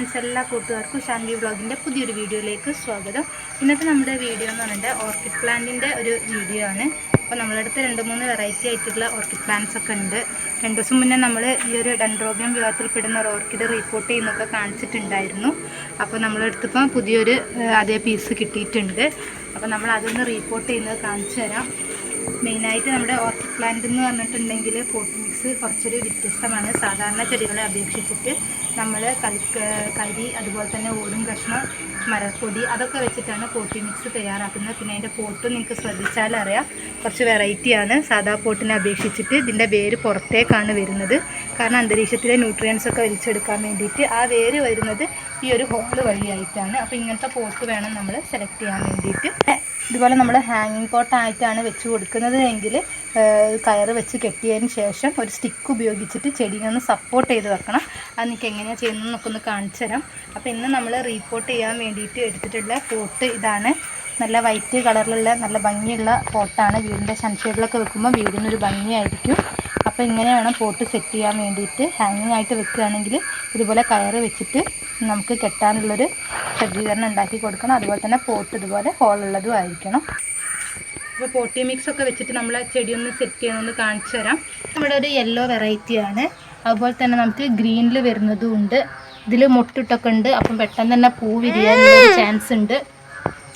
Friends, എല്ലാ കൂട്ടുകാർക്കും ഷാൻവി വ്ളോഗിൻ്റെ പുതിയൊരു വീഡിയോയിലേക്ക് സ്വാഗതം. ഇന്നത്തെ നമ്മുടെ വീഡിയോ എന്ന് പറഞ്ഞിട്ട് ഓർക്കിഡ് പ്ലാന്റിൻ്റെ ഒരു വീഡിയോ ആണ്. അപ്പോൾ നമ്മളടുത്ത് 2-3 വെറൈറ്റി ആയിട്ടുള്ള ഓർക്കിഡ് പ്ലാന്റ്സ് ഒക്കെ ഉണ്ട്. 2 ദിവസം മുന്നേ നമ്മൾ ഈ ഒരു ഡെൻഡ്രോബിയം വിഭാഗത്തിൽപ്പെടുന്ന ഒരു ഓർക്കിഡ് റിപ്പോർട്ട് ചെയ്യുന്നതൊക്കെ കാണിച്ചിട്ടുണ്ടായിരുന്നു. അപ്പോൾ നമ്മളടുത്തിപ്പം പുതിയൊരു അതേ പീസ് കിട്ടിയിട്ടുണ്ട്. അപ്പോൾ നമ്മൾ അതൊന്ന് റിപ്പോർട്ട് ചെയ്യുന്നത് കാണിച്ചു തരാം. മെയിനായിട്ട് നമ്മുടെ ഓർക്കിഡ് പ്ലാന്റ് എന്ന് പറഞ്ഞിട്ടുണ്ടെങ്കിൽ പോട്ട് മിക്സ് കുറച്ചൊരു വ്യത്യസ്തമാണ്. സാധാരണ ചെടികളെ അപേക്ഷിച്ചിട്ട് നമ്മൾ കരി അതുപോലെ തന്നെ ഓടും കഷ്ണം മരപ്പൊടി അതൊക്കെ വെച്ചിട്ടാണ് പോട്ടി മിക്സ് തയ്യാറാക്കുന്നത്. പിന്നെ അതിൻ്റെ പോട്ട് നിങ്ങൾക്ക് ശ്രദ്ധിച്ചാലറിയാം, കുറച്ച് വെറൈറ്റിയാണ്. സാധാ പോട്ടിനെ അപേക്ഷിച്ചിട്ട് ഇതിൻ്റെ വേര് പുറത്തേക്കാണ് വരുന്നത്. കാരണം അന്തരീക്ഷത്തിലെ ന്യൂട്രിയൻസ് ഒക്കെ വലിച്ചെടുക്കാൻ വേണ്ടിയിട്ട് ആ വേര് വരുന്നത് ഈ ഒരു ഹോള് വഴിയായിട്ടാണ്. അപ്പോൾ ഇങ്ങനത്തെ പോട്ട് വേണം നമ്മൾ സെലക്ട് ചെയ്യാൻ വേണ്ടിയിട്ട്. ഇതുപോലെ നമ്മൾ ഹാങ്ങിങ് പോട്ടായിട്ടാണ് വെച്ച് കൊടുക്കുന്നത് എങ്കിൽ കയറ് വെച്ച് കെട്ടിയതിന് ശേഷം ഒരു സ്റ്റിക്ക് ഉപയോഗിച്ചിട്ട് ചെടിനെ ഒന്ന് സപ്പോർട്ട് ചെയ്ത് വെക്കണം. അത് നിങ്ങൾക്ക് എങ്ങനെയാണ് ചെയ്യുന്നതെന്നൊക്കെ ഒന്ന് കാണിച്ചു തരാം. അപ്പോൾ ഇന്ന് നമ്മൾ റീപോർട്ട് ചെയ്യാൻ വേണ്ടിയിട്ട് എടുത്തിട്ടുള്ള പോട്ട് ഇതാണ്. നല്ല വൈറ്റ് കളറിലുള്ള നല്ല ഭംഗിയുള്ള പോട്ടാണ്. വീടിൻ്റെ സൺഷെയ്ഡിലൊക്കെ വെക്കുമ്പോൾ വീടിനൊരു ഭംഗിയായിരിക്കും. അപ്പോൾ ഇങ്ങനെ വേണം പോട്ട് സെറ്റ് ചെയ്യാൻ വേണ്ടിയിട്ട്. ഹാങ്ങിങ് ആയിട്ട് വെക്കുകയാണെങ്കിൽ ഇതുപോലെ കയറ് വെച്ചിട്ട് നമുക്ക് കെട്ടാനുള്ളൊരു സജ്ജീകരണം ഉണ്ടാക്കി കൊടുക്കണം. അതുപോലെ തന്നെ പോട്ട് ഇതുപോലെ ഹോളുള്ളതും ആയിരിക്കണം. അപ്പോൾ പോട്ടി മിക്സ് ഒക്കെ വെച്ചിട്ട് നമ്മൾ ചെടിയൊന്ന് സെറ്റ് ചെയ്യണമെന്ന് കാണിച്ചു തരാം. നമ്മുടെ ഒരു യെല്ലോ വെറൈറ്റിയാണ്. അതുപോലെ തന്നെ നമുക്ക് ഗ്രീനിൽ വരുന്നതും ഉണ്ട്. ഇതിൽ മൊട്ടിട്ടൊക്കെ ഉണ്ട്. അപ്പം പെട്ടെന്ന് തന്നെ പൂ വിരിയാനുള്ളൊരു ചാൻസ് ഉണ്ട്.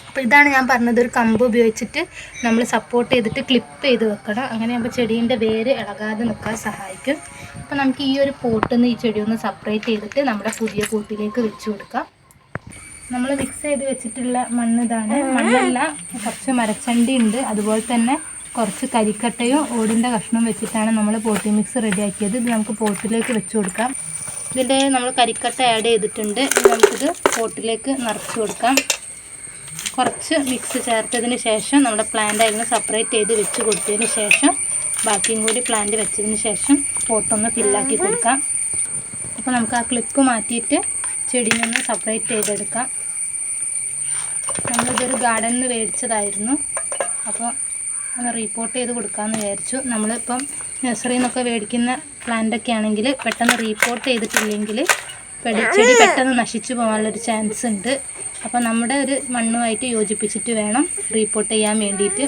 അപ്പോൾ ഇതാണ് ഞാൻ പറഞ്ഞത്, ഒരു കമ്പ് ഉപയോഗിച്ചിട്ട് നമ്മൾ സപ്പോർട്ട് ചെയ്തിട്ട് ക്ലിപ്പ് ചെയ്ത് വെക്കണം. അങ്ങനെ ആകുമ്പോൾ ചെടീൻ്റെ വേര് ഇളകാതെ നിൽക്കാൻ സഹായിക്കും. അപ്പോൾ നമുക്ക് ഈ ഒരു പോട്ടിൽ നിന്ന് ഈ ചെടി ഒന്ന് സെപ്പറേറ്റ് ചെയ്തിട്ട് നമ്മുടെ പുതിയ പോട്ടിലേക്ക് വെച്ച് കൊടുക്കാം. നമ്മൾ മിക്സ് ചെയ്ത് വെച്ചിട്ടുള്ള മണ്ണ് ഇതാണ്. മണ്ണല്ല, കുറച്ച് മരച്ചണ്ടി ഉണ്ട്. അതുപോലെ തന്നെ കുറച്ച് കരിക്കട്ടയും ഓടിൻ്റെ കഷ്ണവും വെച്ചിട്ടാണ് നമ്മൾ പോട്ടി മിക്സ് റെഡിയാക്കിയത്. ഇത് നമുക്ക് പോട്ടിലേക്ക് വെച്ച് കൊടുക്കാം. ഇതിൻ്റെ നമ്മൾ കരിക്കട്ട ആഡ് ചെയ്തിട്ടുണ്ട്. നമുക്കിത് പോട്ടിലേക്ക് നിറച്ച് കൊടുക്കാം. കുറച്ച് മിക്സ് ചേർത്തതിന് ശേഷം നമ്മുടെ പ്ലാന്റ് അതിന് സെപ്പറേറ്റ് ചെയ്ത് വെച്ച് കൊടുത്തതിന് ശേഷം ബാക്കിയും കൂടി പ്ലാന്റ് വെച്ചതിന് ശേഷം പോട്ടൊന്ന് ഫില്ലാക്കി കൊടുക്കാം. അപ്പോൾ നമുക്ക് ആ ക്ലിപ്പ് മാറ്റിയിട്ട് ചെടിയൊന്ന് സെപ്പറേറ്റ് ചെയ്തെടുക്കാം. നമ്മളിതൊരു ഗാർഡനിൽ നിന്ന് മേടിച്ചതായിരുന്നു. അപ്പോൾ ഒന്ന് റിപ്പോർട്ട് ചെയ്ത് കൊടുക്കാമെന്ന് വിചാരിച്ചു. നമ്മളിപ്പം നഴ്സറിയിൽ നിന്നൊക്കെ മേടിക്കുന്ന പ്ലാന്റൊക്കെ ആണെങ്കിൽ പെട്ടെന്ന് റിപ്പോർട്ട് ചെയ്തിട്ടില്ലെങ്കിൽ ചെടി പെട്ടെന്ന് നശിച്ചു പോകാനുള്ളൊരു ചാൻസ് ഉണ്ട്. അപ്പോൾ നമ്മുടെ ഒരു മണ്ണുമായിട്ട് യോജിപ്പിച്ചിട്ട് വേണം റിപ്പോർട്ട് ചെയ്യാൻ വേണ്ടിയിട്ട്.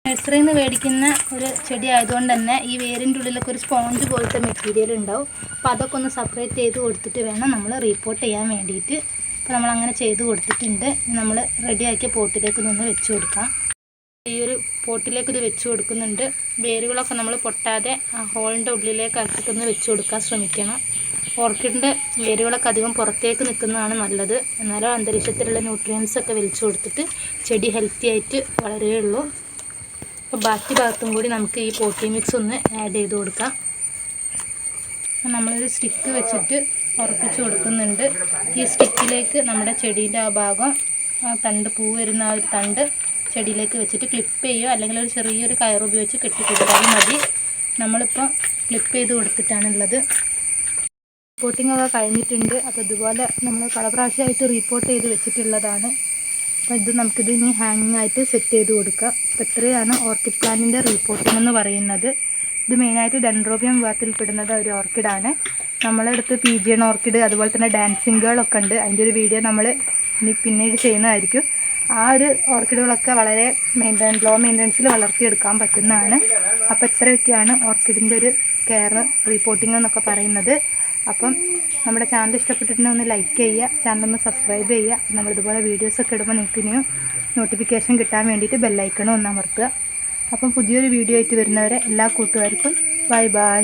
നഴ്സറിയിൽ നിന്ന് മേടിക്കുന്ന ഒരു ചെടി ആയതുകൊണ്ട് തന്നെ ഈ വേരിൻ്റെ ഉള്ളിലൊക്കെ ഒരു സ്പോഞ്ച് പോലത്തെ മെറ്റീരിയൽ ഉണ്ടാവും. അപ്പോൾ അതൊക്കെ ഒന്ന് സെപ്പറേറ്റ് ചെയ്ത് കൊടുത്തിട്ട് വേണം നമ്മൾ റിപ്പോർട്ട് ചെയ്യാൻ വേണ്ടിയിട്ട്. അപ്പോൾ നമ്മളങ്ങനെ ചെയ്ത് കൊടുത്തിട്ടുണ്ട്. നമ്മൾ റെഡിയാക്കിയ പോട്ടിലേക്ക് നിന്ന് വെച്ച് കൊടുക്കാം. ഈ ഒരു പോട്ടിലേക്ക് ഇത് വെച്ച് കൊടുക്കുന്നുണ്ട്. വേരുകളൊക്കെ നമ്മൾ പൊട്ടാതെ ആ ഹോളിൻ്റെ ഉള്ളിലേക്ക് ആക്കിയിട്ടൊന്ന് വെച്ച് കൊടുക്കാൻ ശ്രമിക്കണം. ഓർക്കിഡിൻ്റെ വേരുകളൊക്കെ അധികം പുറത്തേക്ക് നിൽക്കുന്നതാണ് നല്ലത്. എന്നാലും അന്തരീക്ഷത്തിലുള്ള ന്യൂട്രിയൻസ് ഒക്കെ വലിച്ചു കൊടുത്തിട്ട് ചെടി ഹെൽത്തി ആയിട്ട് വളരുകയുള്ളൂ. അപ്പോൾ ബാക്കി ഭാഗത്തും കൂടി നമുക്ക് ഈ പോട്ടി മിക്സ് ഒന്ന് ആഡ് ചെയ്ത് കൊടുക്കാം. നമ്മളൊരു സ്റ്റിക്ക് വെച്ചിട്ട് ഉറപ്പിച്ച് കൊടുക്കുന്നുണ്ട്. ഈ സ്റ്റിക്കിലേക്ക് നമ്മുടെ ചെടീൻ്റെ ആ ഭാഗം, ആ തണ്ട് പൂ വരുന്ന ആ ഒരു തണ്ട് ചെടിയിലേക്ക് വെച്ചിട്ട് ക്ലിപ്പ് ചെയ്യുക, അല്ലെങ്കിൽ ഒരു ചെറിയൊരു കയർ ഉപയോഗിച്ച് കെട്ടിക്കൊടുത്താലും മതി. നമ്മളിപ്പോൾ ക്ലിപ്പ് ചെയ്ത് കൊടുത്തിട്ടാണുള്ളത്. റിപ്പോർട്ടിംഗ് ഒക്കെ കഴിഞ്ഞിട്ടുണ്ട്. അപ്പോൾ ഇതുപോലെ നമ്മൾ പല പ്രാവശ്യമായിട്ട് റിപ്പോർട്ട് ചെയ്ത് വെച്ചിട്ടുള്ളതാണ്. അപ്പോൾ ഇത് നമുക്കിത് ഇനി ഹാങ്ങിങ് ആയിട്ട് സെറ്റ് ചെയ്ത് കൊടുക്കാം. അപ്പോൾ ഇത്രയാണ് ഓർക്കിഡ് പ്ലാന്റിൻ്റെ റിപ്പോർട്ടിംഗ് എന്ന് പറയുന്നത്. ഇത് മെയിനായിട്ട് ഡെൻഡ്രോബിയം വിഭാഗത്തിൽപ്പെടുന്നത് ഒരു ഓർക്കിഡാണ്. നമ്മളെടുത്ത് പിജിയൺ ഓർക്കിഡ് അതുപോലെ തന്നെ ഡാൻസിങ് ഗേളൊക്കെ ഉണ്ട്. അതിൻ്റെ ഒരു വീഡിയോ നമ്മൾ ഇനി പിന്നീട് ചെയ്യുന്നതായിരിക്കും. ആ ഒരു ഓർക്കിഡുകളൊക്കെ വളരെ ലോ മെയിൻ്റനൻസിൽ വളർത്തിയെടുക്കാൻ പറ്റുന്നതാണ്. അപ്പോൾ ഇത്രയൊക്കെയാണ് ഓർക്കിഡിൻ്റെ ഒരു കെയർ റിപ്പോർട്ടിംഗ് എന്നൊക്കെ പറയുന്നത്. അപ്പം നമ്മുടെ ചാനൽ ഇഷ്ടപ്പെട്ടിട്ടുണ്ടെങ്കിൽ ഒന്ന് ലൈക്ക് ചെയ്യുക, ചാനലൊന്ന് സബ്സ്ക്രൈബ് ചെയ്യുക. നമ്മളിതുപോലെ വീഡിയോസൊക്കെ ഇടുമ്പോൾ നിങ്ങൾക്ക് ഇനിയും നോട്ടിഫിക്കേഷൻ കിട്ടാൻ വേണ്ടിയിട്ട് ബെല്ലൈക്കണും ഒന്ന് അമർത്തുക. അപ്പം പുതിയൊരു വീഡിയോ ആയിട്ട് വരുന്നവരെ എല്ലാ കൂട്ടുകാർക്കും ബൈ ബൈ.